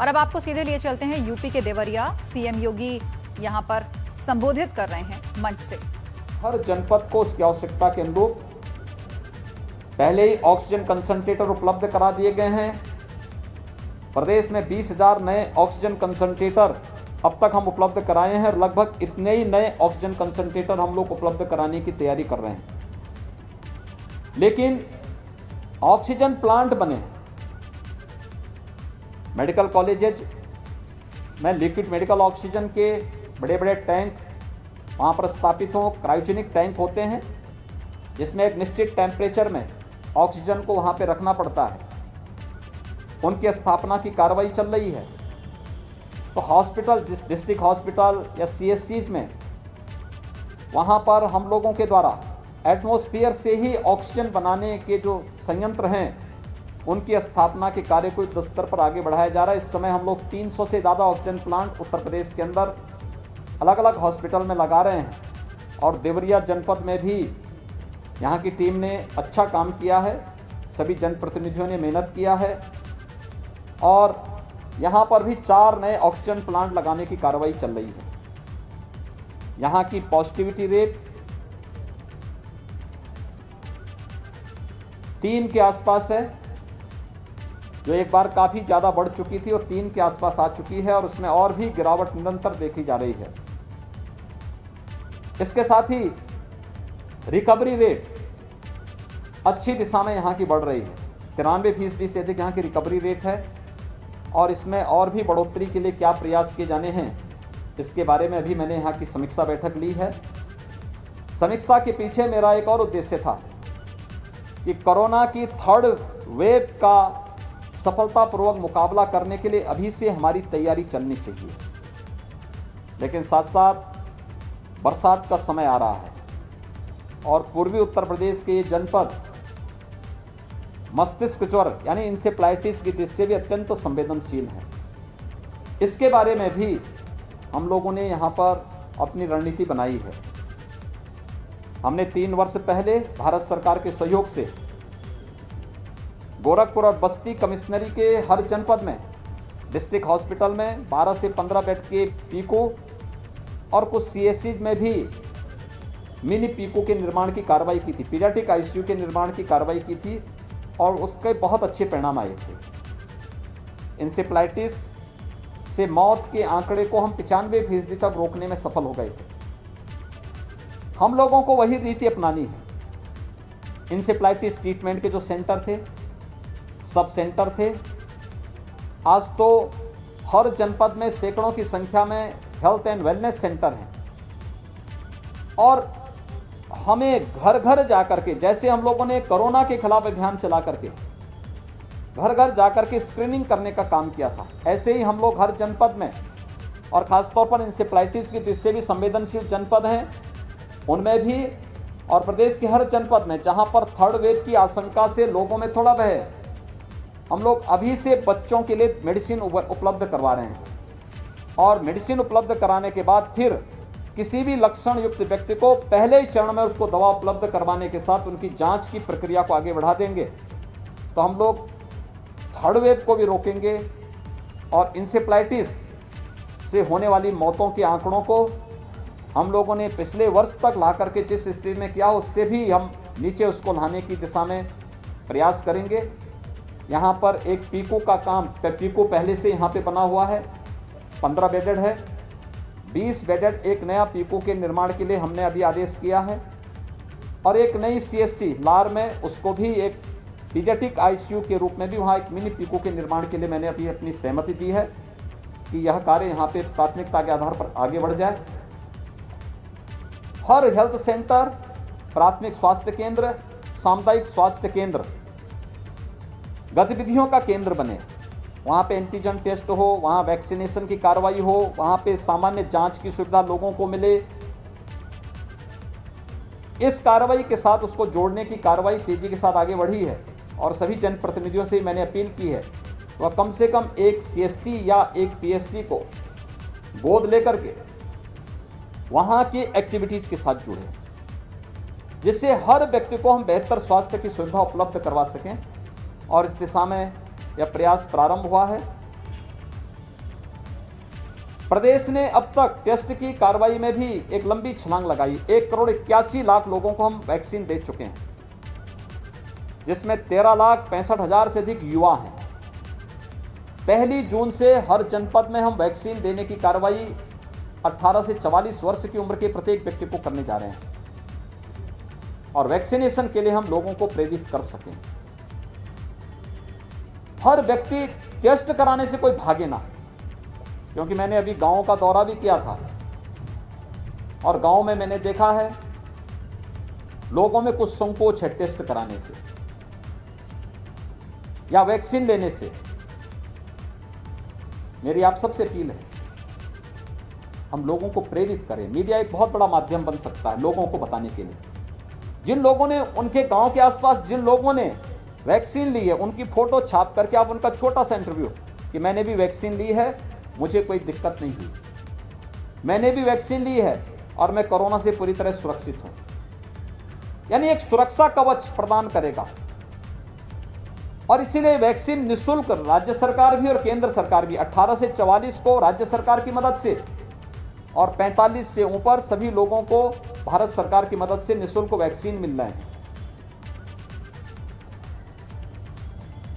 और अब आपको सीधे लिए चलते हैं यूपी के देवरिया। सीएम योगी यहां पर संबोधित कर रहे हैं मंच से। हर जनपद को उसकी आवश्यकता के अनुरूप पहले ही ऑक्सीजन कंसंट्रेटर उपलब्ध करा दिए गए हैं। प्रदेश में 20,000 नए ऑक्सीजन कंसंट्रेटर अब तक हम उपलब्ध कराए हैं और लगभग इतने ही नए ऑक्सीजन कंसंट्रेटर हम लोग उपलब्ध कराने की तैयारी कर रहे हैं। लेकिन ऑक्सीजन प्लांट बने, मेडिकल कॉलेजेज में लिक्विड मेडिकल ऑक्सीजन के बड़े बड़े टैंक वहाँ पर स्थापित हो, क्रायोजेनिक टैंक होते हैं जिसमें एक निश्चित टेम्परेचर में ऑक्सीजन को वहाँ पे रखना पड़ता है। उनकी स्थापना की कार्रवाई चल रही है। तो हॉस्पिटल, डिस्ट्रिक्ट हॉस्पिटल या सीएचसीज में वहाँ पर हम लोगों के द्वारा एटमॉस्फेयर से ही ऑक्सीजन बनाने के जो संयंत्र हैं उनकी स्थापना के कार्य को युद्ध स्तर पर आगे बढ़ाया जा रहा है। इस समय हम लोग 300 से ज़्यादा ऑक्सीजन प्लांट उत्तर प्रदेश के अंदर अलग अलग हॉस्पिटल में लगा रहे हैं और देवरिया जनपद में भी यहाँ की टीम ने अच्छा काम किया है। सभी जनप्रतिनिधियों ने मेहनत किया है और यहाँ पर भी 4 नए ऑक्सीजन प्लांट लगाने की कार्रवाई चल रही है। यहाँ की पॉजिटिविटी रेट 3 के आसपास है, जो एक बार काफ़ी ज़्यादा बढ़ चुकी थी और 3 के आसपास आ चुकी है और उसमें और भी गिरावट निरंतर देखी जा रही है। इसके साथ ही रिकवरी रेट अच्छी दिशा में यहाँ की बढ़ रही है। 93% से अधिक यहाँ की रिकवरी रेट है और इसमें और भी बढ़ोतरी के लिए क्या प्रयास किए जाने हैं इसके बारे में अभी मैंने यहाँ की समीक्षा बैठक ली है। समीक्षा के पीछे मेरा एक और उद्देश्य था कि कोरोना की 3rd वेव का सफलतापूर्वक मुकाबला करने के लिए अभी से हमारी तैयारी चलनी चाहिए। लेकिन साथ साथ बरसात का समय आ रहा है और पूर्वी उत्तर प्रदेश के ये जनपद मस्तिष्क ज्वर यानी इंसेफ्लाइटिस की दृष्टि से भी अत्यंत संवेदनशील है। इसके बारे में भी हम लोगों ने यहाँ पर अपनी रणनीति बनाई है। हमने 3 वर्ष पहले भारत सरकार के सहयोग से गोरखपुर और बस्ती कमिश्नरी के हर जनपद में डिस्ट्रिक्ट हॉस्पिटल में 12 से 15 बेड के पीको और कुछ सीएचसी में भी मिनी पीको के निर्माण की कार्रवाई की थी, पीडियाट्रिक आईसीयू के निर्माण की कार्रवाई की थी और उसके बहुत अच्छे परिणाम आए थे। इंसेफ्लाइटिस से मौत के आंकड़े को हम 95% तक रोकने में सफल हो गए थे। हम लोगों को वही रीति अपनानी है। इंसेफ्लाइटिस ट्रीटमेंट के जो सेंटर थे, सब सेंटर थे, आज तो हर जनपद में सैकड़ों की संख्या में हेल्थ एंड वेलनेस सेंटर हैं और हमें घर घर जाकर के, जैसे हम लोगों ने कोरोना के खिलाफ अभियान चला करके घर घर जाकर के स्क्रीनिंग करने का काम किया था, ऐसे ही हम लोग हर जनपद में और खासतौर पर इंसेफ्लाइटिस की दृष्टि से भी संवेदनशील जनपद हैं उनमें भी और प्रदेश के हर जनपद में जहां पर 3rd वेव की आशंका से लोगों में थोड़ा भय है, हम लोग अभी से बच्चों के लिए मेडिसिन उपलब्ध करवा रहे हैं और मेडिसिन उपलब्ध कराने के बाद फिर किसी भी लक्षण युक्त व्यक्ति को पहले ही चरण में उसको दवा उपलब्ध करवाने के साथ उनकी जांच की प्रक्रिया को आगे बढ़ा देंगे। तो हम लोग 3rd वेव को भी रोकेंगे और इंसेफ्लाइटिस से होने वाली मौतों के आंकड़ों को हम लोगों ने पिछले वर्ष तक ला करके जिस स्थिति में किया उससे भी हम नीचे उसको लाने की दिशा में प्रयास करेंगे। यहाँ पर एक पीको का काम, पीको पहले से यहाँ पे बना हुआ है, 15 बेडेड है, 20 बेडेड एक नया पीको के निर्माण के लिए हमने अभी आदेश किया है और एक नई सीएचसी लार में उसको भी एक पीडियाट्रिक आईसीयू के रूप में भी वहाँ एक मिनी पीको के निर्माण के लिए मैंने अभी अपनी सहमति दी है कि यह कार्य यहाँ पे प्राथमिकता के आधार पर आगे बढ़ जाए। हर हेल्थ सेंटर, प्राथमिक स्वास्थ्य केंद्र, सामुदायिक स्वास्थ्य केंद्र गतिविधियों का केंद्र बने। वहाँ पे एंटीजन टेस्ट हो, वहाँ वैक्सीनेशन की कार्रवाई हो, वहाँ पे सामान्य जांच की सुविधा लोगों को मिले। इस कार्रवाई के साथ उसको जोड़ने की कार्रवाई तेजी के साथ आगे बढ़ी है और सभी जनप्रतिनिधियों से मैंने अपील की है वह कम से कम एक सीएचसी या एक पीएचसी को गोद लेकर के वहाँ की एक्टिविटीज के साथ जुड़े, जिससे हर व्यक्ति को हम बेहतर स्वास्थ्य की सुविधा उपलब्ध करवा सकें और इस दिशा में यह प्रयास प्रारंभ हुआ है। प्रदेश ने अब तक टेस्ट की कार्रवाई में भी एक लंबी छलांग लगाई। 1,81,00,000 लोगों को हम वैक्सीन दे चुके हैं, जिसमें 13,65,000 से अधिक युवा हैं। 1 जून से हर जनपद में हम वैक्सीन देने की कार्रवाई 18 से 44 वर्ष की उम्र के प्रत्येक व्यक्ति को करने जा रहे हैं, और वैक्सीनेशन के लिए हम लोगों को प्रेरित कर सकें। हर व्यक्ति टेस्ट कराने से कोई भागे ना, क्योंकि मैंने अभी गांव का दौरा भी किया था, और गांव में मैंने देखा है लोगों में कुछ संकोच है टेस्ट कराने से या वैक्सीन लेने से। मेरी आप सबसे अपील है, हम लोगों को प्रेरित करें। मीडिया एक बहुत बड़ा माध्यम बन सकता है लोगों को बताने के लिए। जिन लोगों ने, उनके गांव के आसपास जिन लोगों ने वैक्सीन ली है, उनकी फोटो छाप करके आप उनका छोटा सा इंटरव्यू कि मैंने भी वैक्सीन ली है, मुझे कोई दिक्कत नहीं हुई, मैंने भी वैक्सीन ली है और मैं कोरोना से पूरी तरह सुरक्षित हूं। यानी एक सुरक्षा कवच प्रदान करेगा। और इसीलिए वैक्सीन निःशुल्क राज्य सरकार भी और केंद्र सरकार भी 18 से 44 को राज्य सरकार की मदद से और 45 से ऊपर सभी लोगों को भारत सरकार की मदद से निःशुल्क वैक्सीन मिल रहे हैं।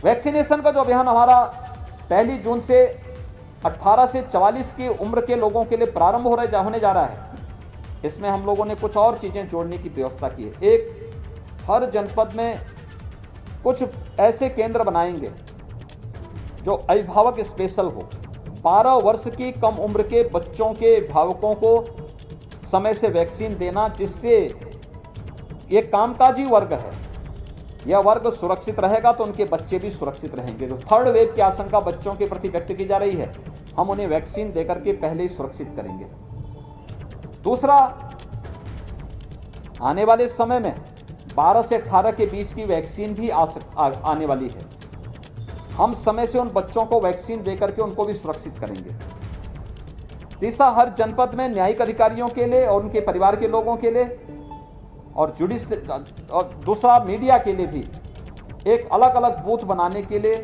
वैक्सीनेशन का जो अभियान हमारा 1 जून से 18 से 44 की उम्र के लोगों के लिए प्रारंभ होने जा रहा है, इसमें हम लोगों ने कुछ और चीजें जोड़ने की व्यवस्था की है। एक, हर जनपद में कुछ ऐसे केंद्र बनाएंगे जो अभिभावक स्पेशल हो। 12 वर्ष की कम उम्र के बच्चों के अभिभावकों को समय से वैक्सीन देना, जिससे ये कामकाजी वर्ग है, यह वर्ग सुरक्षित रहेगा तो उनके बच्चे भी सुरक्षित रहेंगे। जो थर्ड वेव की आशंका बच्चों के प्रति व्यक्त की जा रही है, हम उन्हें वैक्सीन देकर के पहले ही सुरक्षित करेंगे। दूसरा, आने वाले समय में 12 से 18 के बीच की वैक्सीन भी आने वाली है। हम समय से उन बच्चों को वैक्सीन देकर के उनको भी सुरक्षित करेंगे। तीसरा, हर जनपद में न्यायिक अधिकारियों के लिए और उनके परिवार के लोगों के लिए और दूसरा मीडिया के लिए भी एक अलग अलग बूथ बनाने के लिए,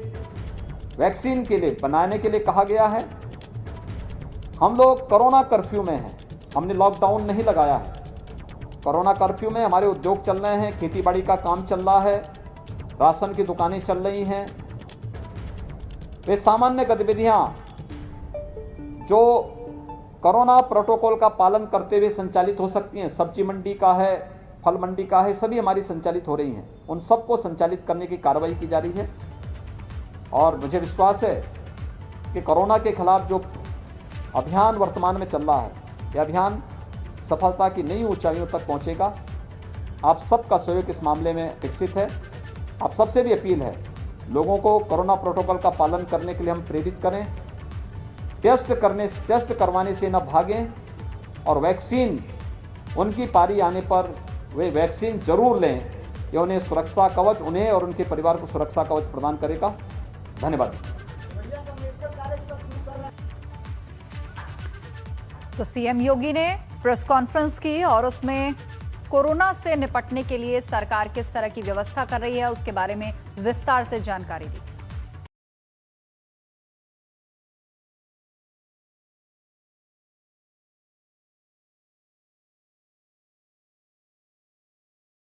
वैक्सीन के लिए बनाने के लिए कहा गया है। हम लोग कोरोना कर्फ्यू में हैं, हमने लॉकडाउन नहीं लगाया है। कोरोना कर्फ्यू में हमारे उद्योग चल रहे हैं, खेतीबाड़ी का काम चल रहा है, राशन की दुकानें चल रही हैं। वे सामान्य गतिविधियां जो कोरोना प्रोटोकॉल का पालन करते हुए संचालित हो सकती हैं, सब्जी मंडी का है, फल मंडी का है, सभी हमारी संचालित हो रही हैं। उन सबको संचालित करने की कार्रवाई की जा रही है, और मुझे विश्वास है कि कोरोना के खिलाफ जो अभियान वर्तमान में चल रहा है, यह अभियान सफलता की नई ऊंचाइयों तक पहुंचेगा। आप सबका सहयोग इस मामले में विकसित है। आप सबसे भी अपील है, लोगों को कोरोना प्रोटोकॉल का पालन करने के लिए हम प्रेरित करें। टेस्ट करवाने से न भागें, और वैक्सीन उनकी पारी आने पर वे वैक्सीन जरूर लें। यह उन्हें सुरक्षा कवच, उन्हें और उनके परिवार को सुरक्षा कवच प्रदान करेगा। धन्यवाद। तो सीएम योगी ने प्रेस कॉन्फ्रेंस की और उसमें कोरोना से निपटने के लिए सरकार किस तरह की व्यवस्था कर रही है उसके बारे में विस्तार से जानकारी दी।